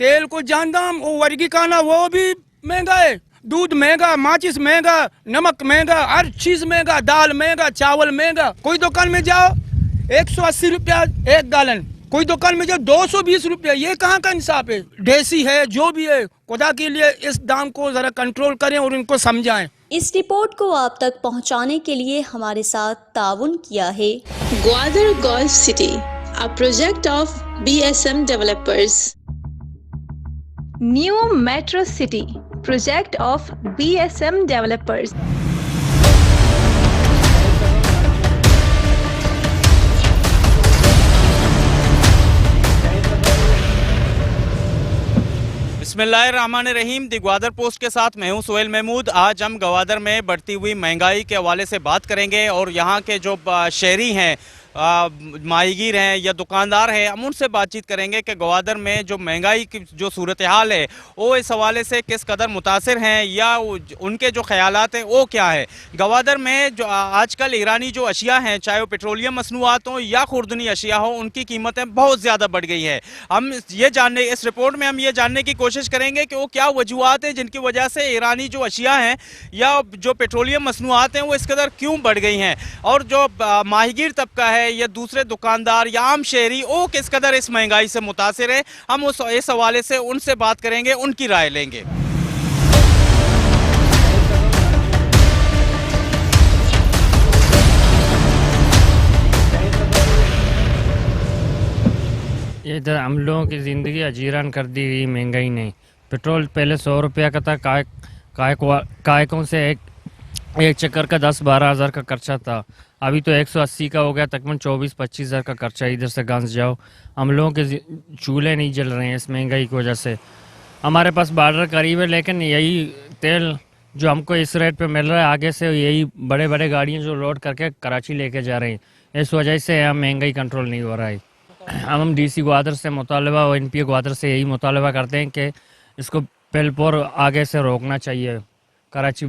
तेल को जान दाम, वो वर्गी खाना वो भी महंगा है, दूध महंगा, माचिस महंगा, नमक महंगा, हर चीज महंगा, दाल महंगा, चावल महंगा। कोई दुकान में जाओ 180 रुपया एक गालन, कोई दुकान में जाओ 220 रुपया। ये कहाँ का इंसाफ है? देसी है जो भी है, खुदा के लिए इस दाम को जरा कंट्रोल करें और इनको समझाएं। इस रिपोर्ट को आप तक पहुंचाने के लिए हमारे साथ ताउन किया है Gwadar golf city, a project of BSM developers. New metro city, project of BSM developers. बिस्मिल्लाहिर्रहमानिर्रहीम। दी ग्वादर पोस्ट के साथ मैं हूं सोहेल महमूद। आज हम ग्वादर में बढ़ती हुई महंगाई के हवाले से बात करेंगे और यहां के जो शहरी हैं, माहीगीर हैं या दुकानदार हैं, हम उनसे बातचीत करेंगे कि ग्वादर में जो महंगाई की जो सूरत हाल है वो इस हवाले से किस कदर मुतासिर हैं या उनके जो ख्यालात हैं वो क्या है। ग्वादर में जो आजकल ईरानी जो अशिया हैं, चाहे वो पेट्रोलियम मसनूआत हों या खुर्दनी अशिया हो, उनकी कीमतें बहुत ज़्यादा बढ़ गई है। हम इस रिपोर्ट में हम ये जानने की कोशिश करेंगे कि वो क्या वजूहत हैं जिनकी वजह से ईरानी जो अशिया हैं या जो पेट्रोलियम मसनूआत हैं वो इस कदर क्यों बढ़ गई हैं, और जो माहीगीर तबका है या दूसरे दुकानदार या आम शहरी वो किस कदर इस महंगाई से मुतासिर है। हम इस हवाले से उनसे बात करेंगे, उनकी राय लेंगे। इधर हम लोगों की ज़िंदगी अजीरान कर दी गई महंगाई ने। पेट्रोल पहले 100 रुपया का था, कायकों से एक चक्कर का 10-12 हज़ार का खर्चा था, अभी तो 180 का हो गया, तकरीबन 24-25 हज़ार का खर्चा। इधर से गांस जाओ, हम लोगों के चूल्हे नहीं जल रहे हैं इस महंगाई की वजह से। हमारे पास बॉर्डर करीब है, लेकिन यही तेल जो हमको इस रेट पे मिल रहा है, आगे से यही बड़े बड़े गाड़ियाँ जो लोड करके कराची लेके जा रहे हैं, इस वजह से हम महंगाई कंट्रोल नहीं हो रहा है। हम DC ग्वादर से मुतालबा और NPA ग्वादर से यही मुतालबा करते हैं कि इसको पेलपोर आगे से रोकना चाहिए, कराची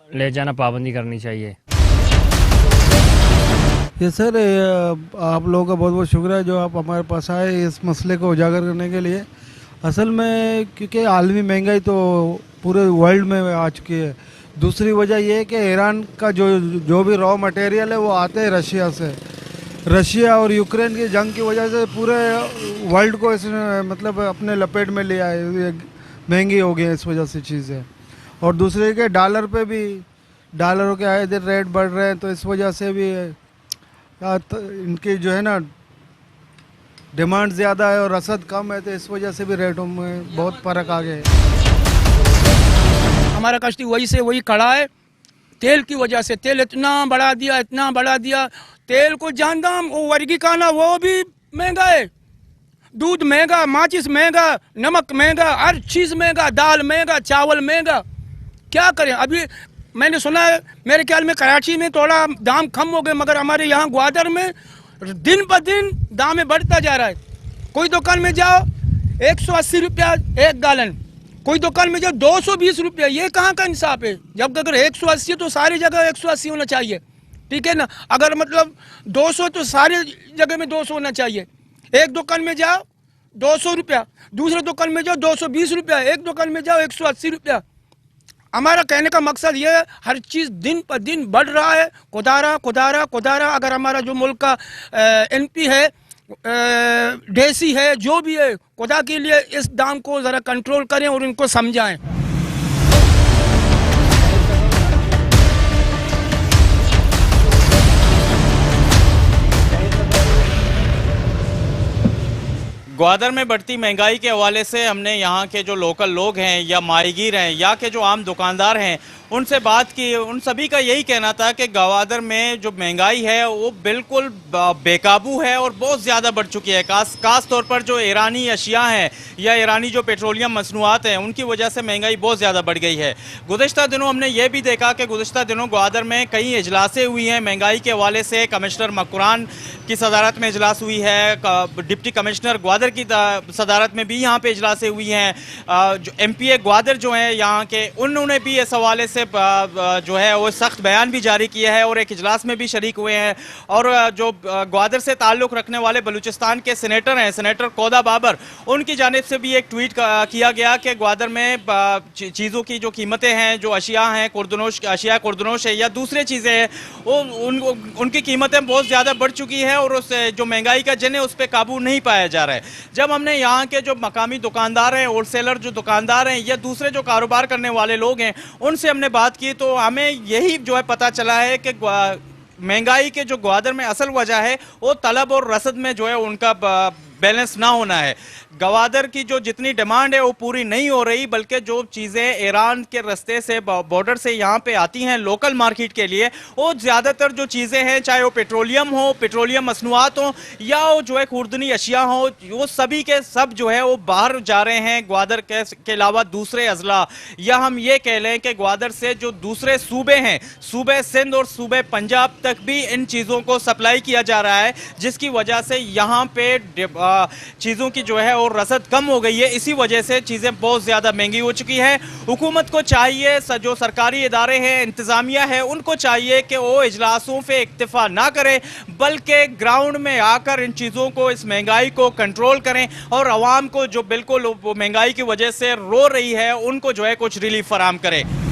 ले जाना पाबंदी करनी चाहिए। ये सर, आप लोगों का बहुत बहुत शुक्रिया जो आप हमारे पास आए इस मसले को उजागर करने के लिए। असल में क्योंकि आलमी महंगाई तो पूरे वर्ल्ड में आ चुकी है। दूसरी वजह ये है कि ईरान का जो भी रॉ मटेरियल है वो आते हैं रशिया से। रशिया और यूक्रेन की जंग की वजह से पूरे वर्ल्ड को इसने मतलब अपने लपेट में लिया है, महंगी हो गई है इस वजह से चीज़ें। और दूसरे के डॉलर पे भी, डॉलरों के आए दिन रेट बढ़ रहे हैं, तो इस वजह से भी तो इनकी जो है ना डिमांड ज़्यादा है और रसद कम है, तो इस वजह से भी रेटों में बहुत फ़र्क आ गया है। हमारा कश्ती वही से वही खड़ा है, तेल की वजह से। तेल इतना बढ़ा दिया, इतना बढ़ा दिया, तेल को जान दाम, वो वर्गी खाना वो भी महंगा है, दूध महंगा, माचिस महंगा, नमक महंगा, हर चीज़ महंगा, दाल महंगा, चावल महंगा। क्या करें? अभी मैंने सुना है मेरे ख्याल में कराची में थोड़ा दाम कम हो गए, मगर हमारे यहाँ ग्वादर में दिन ब दिन दाम बढ़ता जा रहा है। कोई दुकान में जाओ 180 रुपया एक गालन, कोई दुकान में जाओ 220 रुपया। ये कहाँ का इंसाफ है? जब अगर 180 तो सारी जगह 180 होना चाहिए, ठीक है ना? अगर मतलब 200 तो सारी जगह में 200 होना चाहिए। एक दुकान में जाओ 200 रुपया, दूसरे दुकान में जाओ 220 रुपया, एक दुकान में जाओ 180 रुपया। हमारा कहने का मकसद ये है, हर चीज़ दिन पर दिन बढ़ रहा है। खुदारा अगर हमारा जो मुल्क का NP है, देसी है जो भी है, खुदा के लिए इस दाम को ज़रा कंट्रोल करें और इनको समझाएं। ग्वादर में बढ़ती महंगाई के हवाले से हमने यहाँ के जो लोकल लोग हैं या माहीगीर हैं या के जो आम दुकानदार हैं उनसे बात की। उन सभी का यही कहना था कि ग्वादर में जो महंगाई है वो बिल्कुल बेकाबू है और बहुत ज़्यादा बढ़ चुकी है। खास तौर पर जो ईरानी अशिया हैं या ईरानी जो पेट्रोलियम मसनूआत हैं उनकी वजह से महंगाई बहुत ज़्यादा बढ़ गई है। गुज़िश्ता दिनों हमने ये भी देखा कि गुज़िश्ता दिनों ग्वादर में कई इजलासें हुई हैं महंगाई के हवाले से। कमिश्नर मकुरान की सदारत में इजलास हुई है, डिप्टी कमिश्नर ग्वादर ग्वादर की सदारत में भी यहाँ पे इजलासें हुई हैं। जो MPA ग्वादर जो हैं यहाँ के, उन्होंने भी इस हवाले से जो है वो सख्त बयान भी जारी किया है और एक इजलास में भी शरीक हुए हैं। और जो ग्वादर से ताल्लुक़ रखने वाले बलूचिस्तान के सेनेटर हैं, सेनेटर कौदा बाबर, उनकी जानिब से भी एक ट्वीट किया गया कि ग्वादर में चीज़ों की जो कीमतें हैं, जो अशिया हैं, अशिया कुर्दनोश है या दूसरे चीज़ें हैं, वो उनकी कीमतें बहुत ज़्यादा बढ़ चुकी है और उस जो महंगाई का जन है उस पर काबू नहीं पाया जा रहा है। जब हमने यहाँ के जो मकामी दुकानदार हैं, होलसेलर जो दुकानदार हैं या दूसरे जो कारोबार करने वाले लोग हैं, उनसे हमने बात की तो हमें यही जो है पता चला है कि महंगाई के जो ग्वादर में असल वजह है वो तलब और रसद में जो है उनका बैलेंस ना होना है। ग्वादर की जो जितनी डिमांड है वो पूरी नहीं हो रही, बल्कि जो चीज़ें ईरान के रास्ते से बॉर्डर से यहाँ पे आती हैं लोकल मार्केट के लिए, वो ज़्यादातर जो चीज़ें हैं, चाहे वो पेट्रोलियम हो, पेट्रोलियम मसनूआत हो या वो जो है खुर्दनी अशिया हो, वो सभी के सब जो है वो बाहर जा रहे हैं ग्वादर के अलावा दूसरे अजला, या हम ये कह लें कि ग्वादर से जो दूसरे सूबे हैं, सूबे सिंध और सूबे पंजाब तक भी इन चीज़ों को सप्लाई किया जा रहा है, जिसकी वजह से यहाँ पे चीज़ों की जो है और रसद कम हो गई है। इसी वजह से चीज़ें बहुत ज़्यादा महंगी हो चुकी हैं। हुकूमत को चाहिए, जो सरकारी इदारे हैं, इंतज़ामिया है, उनको चाहिए कि वो इजलासों पे इक्तिफा ना करें, बल्कि ग्राउंड में आकर इन चीज़ों को, इस महंगाई को कंट्रोल करें और आवाम को जो बिल्कुल महंगाई की वजह से रो रही है उनको जो है कुछ रिलीफ फराहम करें।